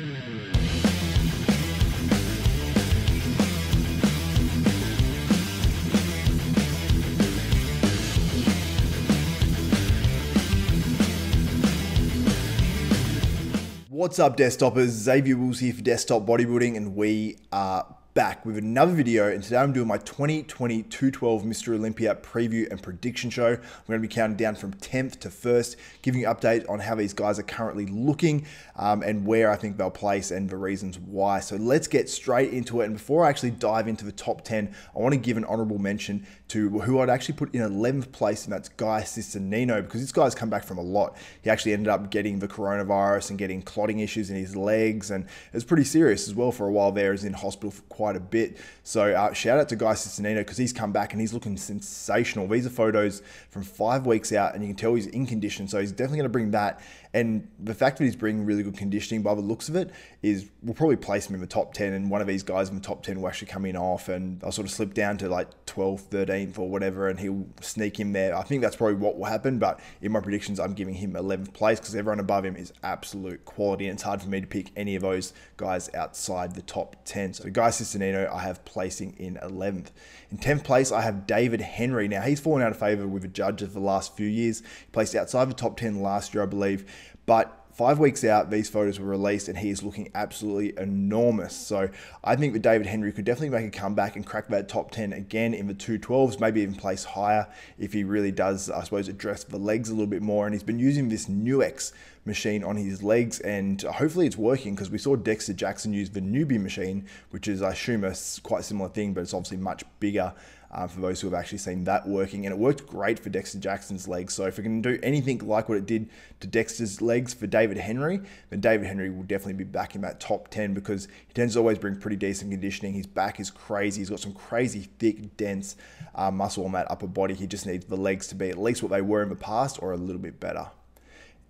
What's up, Desktopers? Xavier Wills here for Desktop Bodybuilding, and we are back with another video. And today I'm doing my 2020 212 Mr Olympia preview and prediction show. I'm going to be counting down from 10th to 1st, giving you an update on how these guys are currently looking and where I think they'll place and the reasons why. So let's get straight into it. And before I actually dive into the top 10, I want to give an honorable mention to who I'd actually put in 11th place, and that's Guy Cisternino, because this guy's come back from a lot. He actually ended up getting the coronavirus and getting clotting issues in his legs, and it was pretty serious as well for a while there. He was in hospital for quite a bit. So shout out to Guy Cisternino, because he's come back and he's looking sensational. These are photos from 5 weeks out, and you can tell he's in condition, so he's definitely going to bring that. And the fact that he's bringing really good conditioning by the looks of it is, we'll probably place him in the top 10, and one of these guys in the top 10 will actually come in off, and I'll sort of slip down to like 12th, 13th or whatever, and he'll sneak in there. I think that's probably what will happen, but in my predictions, I'm giving him 11th place because everyone above him is absolute quality, and it's hard for me to pick any of those guys outside the top 10. So Guy Cisternino, I have placing in 11th. In 10th place, I have David Henry. Now, he's fallen out of favor with the judges for the last few years. He placed outside the top 10 last year, I believe, but 5 weeks out, these photos were released and he is looking absolutely enormous. So I think that David Henry could definitely make a comeback and crack that top 10 again in the 212s, maybe even place higher if he really does, I suppose, address the legs a little bit more. And he's been using this Nuex machine on his legs, and hopefully it's working, because we saw Dexter Jackson use the newbie machine, which is, I assume, a quite similar thing, but it's obviously much bigger. For those who have actually seen that working, and it worked great for Dexter Jackson's legs. So if we can do anything like what it did to Dexter's legs for David Henry, then David Henry will definitely be back in that top 10, because he tends to always bring pretty decent conditioning. His back is crazy. He's got some crazy thick, dense muscle on that upper body. He just needs the legs to be at least what they were in the past, or a little bit better.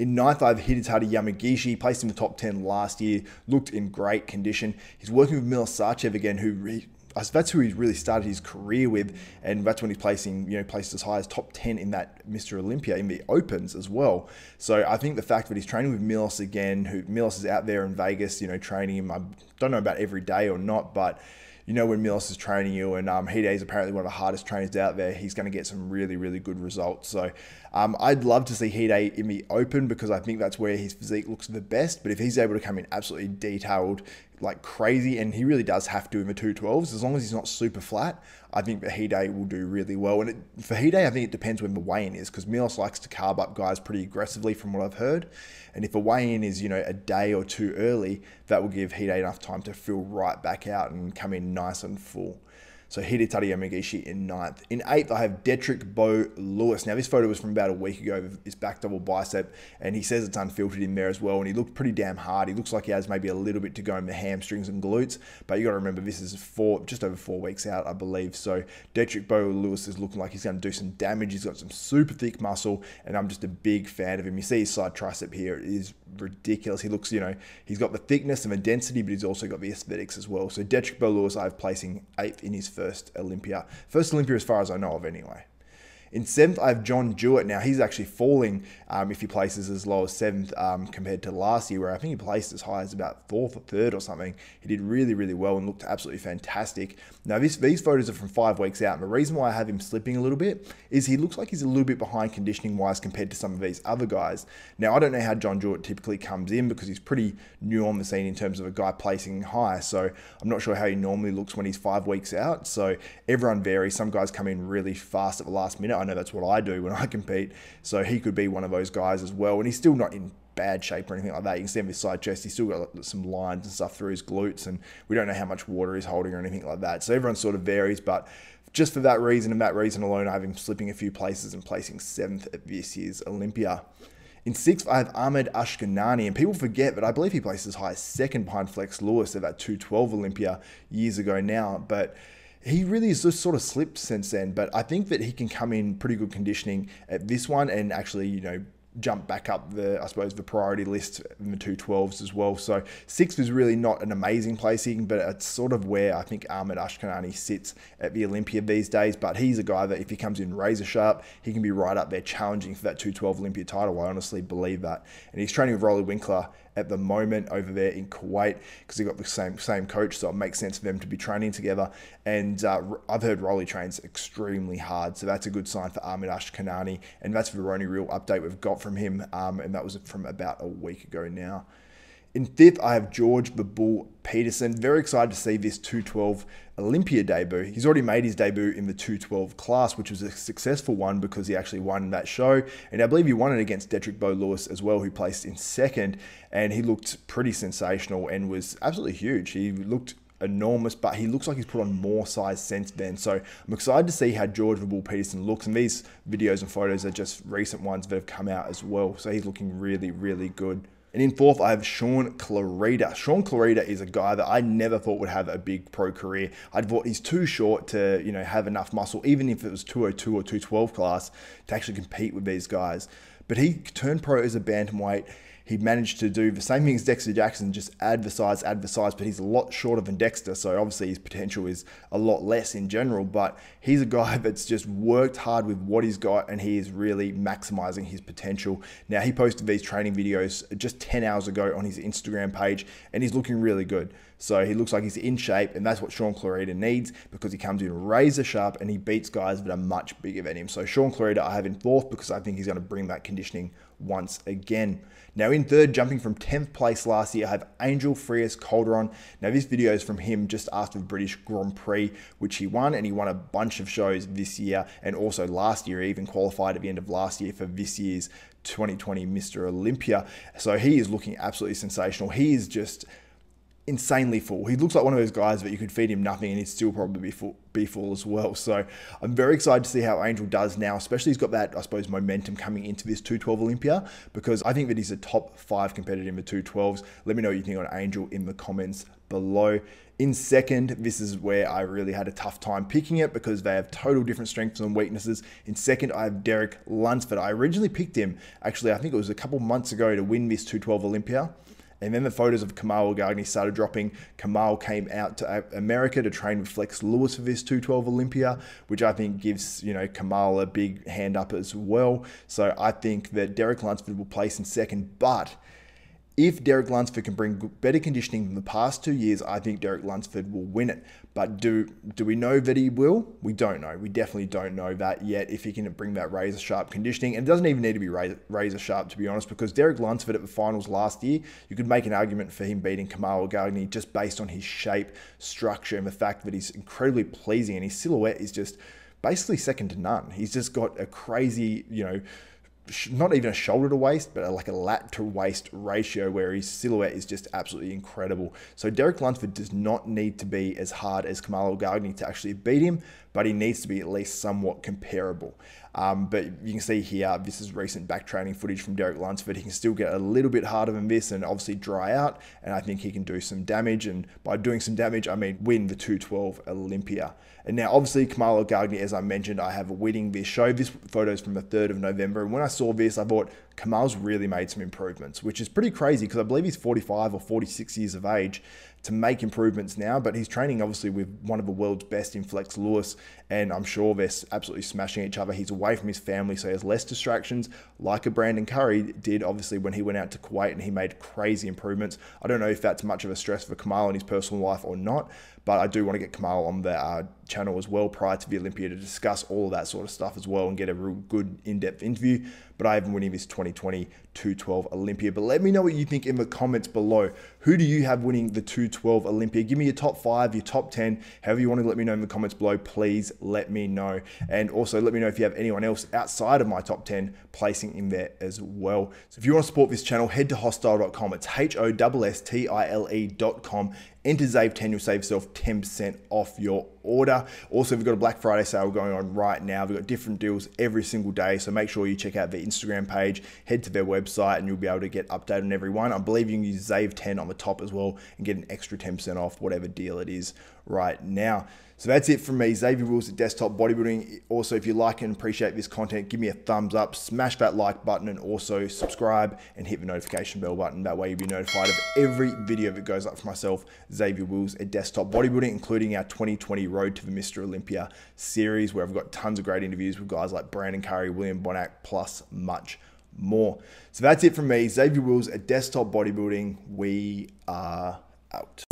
In 9th, I have Hidetaka Yamagishi. Placed in the top 10 last year, looked in great condition. He's working with Mila Sarchev again, that's who he really started his career with, and that's when he's placing, placed as high as top 10 in that Mr Olympia in the Opens as well. So I think the fact that he's training with Milos again, Milos is out there in Vegas, training him. I don't know about every day or not, but when Milos is training you, and Hide is apparently one of the hardest trainers out there, he's going to get some really, really good results. So I'd love to see Hide in the Open, because I think that's where his physique looks the best. But if he's able to come in absolutely detailed like crazy, and he really does have to in the 212s, as long as he's not super flat, I think that Hide will do really well. And for Hide, I think it depends when the weigh-in is, because Milos likes to carb up guys pretty aggressively from what I've heard. And if a weigh-in is, a day or two early, that will give Hide enough time to fill right back out and come in nice and full. So Hidetaka Yamagishi in 9th. In 8th, I have Detrick Beau Lewis. Now, this photo was from about a week ago of his back double bicep, and he says it's unfiltered in there as well, and he looked pretty damn hard. He looks like he has maybe a little bit to go in the hamstrings and glutes, but you got to remember, this is just over 4 weeks out, I believe. So Detrick Beau Lewis is looking like he's going to do some damage. He's got some super thick muscle, and I'm just a big fan of him. You see his side tricep here. It is ridiculous. He looks, he's got the thickness and the density, but he's also got the aesthetics as well. So Detrick Beau Lewis, I have placing 8th in his first Olympia as far as I know of anyway. In 7th, I have John Jewett. Now, he's actually falling if he places as low as 7th compared to last year, where I think he placed as high as about 4th or 3rd or something. He did really, really well and looked absolutely fantastic. Now, these photos are from 5 weeks out, and the reason why I have him slipping a little bit is he looks like he's a little bit behind conditioning-wise compared to some of these other guys. Now, I don't know how John Jewett typically comes in, because he's pretty new on the scene in terms of a guy placing high, so I'm not sure how he normally looks when he's 5 weeks out. So everyone varies. Some guys come in really fast at the last minute. I know that's what I do when I compete, so he could be one of those guys as well. And he's still not in bad shape or anything like that. You can see him his side chest, he's still got some lines and stuff through his glutes, and we don't know how much water he's holding or anything like that. So everyone sort of varies, but just for that reason and that reason alone, I have him slipping a few places and placing 7th at this year's Olympia. In 6th, I have Ahmed Ashkenani, and people forget, but I believe he placed as high as 2nd behind Flex Lewis at that 212 Olympia years ago now, but he really has just sort of slipped since then. But I think that he can come in pretty good conditioning at this one and actually, jump back up I suppose, the priority list in the 212s as well. So 6th is really not an amazing placing, but it's sort of where I think Ahmed Ashkenani sits at the Olympia these days. But he's a guy that if he comes in razor sharp, he can be right up there challenging for that 212 Olympia title. I honestly believe that. And he's training with Rolly Winkler at the moment over there in Kuwait because they got the same coach, so it makes sense for them to be training together. And I've heard Rolly trains extremely hard, so that's a good sign for Ahmed Ashkenani, and that's the only real update we've got from him, and that was from about a week ago now. In fifth, I have George the Bull Peterson. Very excited to see this 212 Olympia debut. He's already made his debut in the 212 class, which was a successful one because he actually won that show. And I believe he won it against Detrick Beau as well, who placed in second. And he looked pretty sensational and was absolutely huge. He looked enormous, but he looks like he's put on more size since then. So I'm excited to see how George the Bull Peterson looks. And these videos and photos are just recent ones that have come out as well. So he's looking really, really good. And in fourth, I have Sean Clarida. Sean Clarida is a guy that I never thought would have a big pro career. I thought he's too short to, have enough muscle, even if it was 202 or 212 class, to actually compete with these guys. But he turned pro as a bantamweight. He managed to do the same thing as Dexter Jackson, just add the size, but he's a lot shorter than Dexter, so obviously his potential is a lot less in general, but he's a guy that's just worked hard with what he's got, and he is really maximizing his potential. Now, he posted these training videos just 10 hours ago on his Instagram page, and he's looking really good. So he looks like he's in shape, and that's what Sean Clarida needs because he comes in razor sharp and he beats guys that are much bigger than him. So Sean Clarida I have in fourth because I think he's going to bring that conditioning once again. Now in third, jumping from 10th place last year, I have Angel Frias Calderon. Now this video is from him just after the British Grand Prix, which he won, and he won a bunch of shows this year, and also last year, he even qualified at the end of last year for this year's 2020 Mr. Olympia. So he is looking absolutely sensational. He is just insanely full. He looks like one of those guys that you could feed him nothing and he'd still probably be full as well. So I'm very excited to see how Angel does now, especially he's got that, I suppose, momentum coming into this 212 Olympia, because I think that he's a top 5 competitor in the 212s. Let me know what you think on Angel in the comments below. In second, this is where I really had a tough time picking it because they have total different strengths and weaknesses. In second, I have Derek Lunsford. I originally picked him, actually, I think it was a couple months ago, to win this 212 Olympia. And then the photos of Kamal Elgargni started dropping. Kamal came out to America to train with Flex Lewis for this 212 Olympia, which I think gives, Kamal a big hand up as well. So I think that Derek Lunsford will place in second, but if Derek Lunsford can bring better conditioning than the past 2 years, I think Derek Lunsford will win it. But do we know that he will? We don't know. We definitely don't know that yet, if he can bring that razor sharp conditioning. And it doesn't even need to be razor sharp, to be honest, because Derek Lunsford at the finals last year, you could make an argument for him beating Kamal Elgargni just based on his shape, structure, and the fact that he's incredibly pleasing, and his silhouette is just basically second to none. He's just got a crazy, not even a shoulder to waist, but like a lat to waist ratio where his silhouette is just absolutely incredible. So Derek Lunsford does not need to be as hard as Kamal Elgargni to actually beat him, but he needs to be at least somewhat comparable. But you can see here, this is recent back training footage from Derek Lunsford. He can still get a little bit harder than this and obviously dry out, and I think he can do some damage, and by doing some damage, I mean win the 212 Olympia. And now obviously Kamal Elgargni, as I mentioned, I have winning this show. This photo is from the 3rd of November, and when I saw this, I thought Kamal's really made some improvements, which is pretty crazy because I believe he's 45 or 46 years of age to make improvements now, but he's training obviously with one of the world's best in Flex Lewis, and I'm sure they're absolutely smashing each other. He's away from his family, so he has less distractions, like a Brandon Curry did obviously when he went out to Kuwait, and he made crazy improvements. I don't know if that's much of a stress for Kamal in his personal life or not, but I do want to get Kamal on the channel as well prior to the Olympia to discuss all of that sort of stuff as well and get a real good in-depth interview. But I haven't winning this 2020 212 Olympia. But let me know what you think in the comments below. Who do you have winning the 212 Olympia? Give me your top 5, your top 10, however you want to let me know in the comments below. Please let me know. And also let me know if you have anyone else outside of my top 10 placing in there as well. So if you want to support this channel, head to hostile.com. It's HOSSTILE.com. Enter ZAVE10, you'll save yourself 10% off your order. Also, we've got a Black Friday sale going on right now. We've got different deals every single day, so make sure you check out their Instagram page, head to their website, and you'll be able to get updated on every one. I believe you can use ZAVE10 on the top as well and get an extra 10% off whatever deal it is right now. So that's it from me, Xavier Wills at Desktop Bodybuilding. Also, if you like and appreciate this content, give me a thumbs up, smash that like button, and also subscribe and hit the notification bell button. That way you'll be notified of every video that goes up for myself, Xavier Wills at Desktop Bodybuilding, including our 2020 Road to the Mr. Olympia series, where I've got tons of great interviews with guys like Brandon Curry, William Bonac, plus much more. So that's it from me, Xavier Wills at Desktop Bodybuilding. We are out.